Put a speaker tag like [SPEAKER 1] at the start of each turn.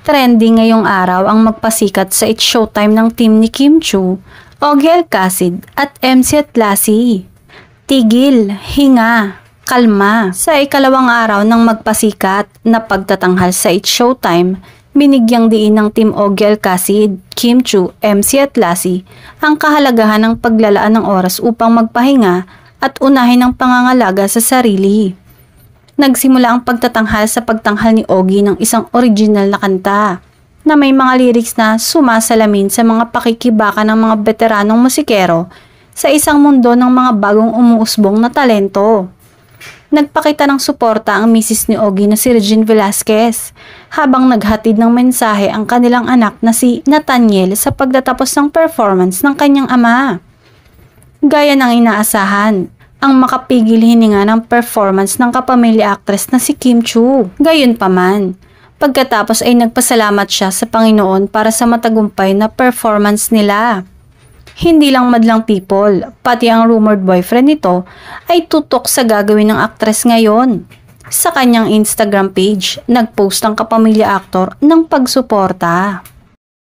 [SPEAKER 1] Trending ngayong araw ang magpasikat sa It's Showtime ng team ni Kim Chiu, Ogie Alcacid at MC at Lassie. Tigil, hinga, kalma. Sa ikalawang araw ng magpasikat na pagtatanghal sa It's Showtime, binigyang diin ng team Ogie Alcacid, Kim Chiu, MC at Lassie ang kahalagahan ng paglalaan ng oras upang magpahinga at unahin ang pangangalaga sa sarili. Nagsimula ang pagtatanghal sa pagtanghal ni Ogie ng isang original na kanta na may mga lyrics na sumasalamin sa mga pakikibaka ng mga veteranong musikero sa isang mundo ng mga bagong umuusbong na talento. Nagpakita ng suporta ang misis ni Ogie na si Regine Velasquez habang naghatid ng mensahe ang kanilang anak na si Nathaniel sa pagtatapos ng performance ng kanyang ama. Gaya ng inaasahan, ang makapigil hininga ng performance ng kapamilya actress na si Kim Chiu. Gayunpaman, pagkatapos ay nagpasalamat siya sa Panginoon para sa matagumpay na performance nila. Hindi lang madlang people, pati ang rumored boyfriend nito ay tutok sa gagawin ng actress ngayon. Sa kanyang Instagram page, nagpost ang kapamilya actor ng pagsuporta.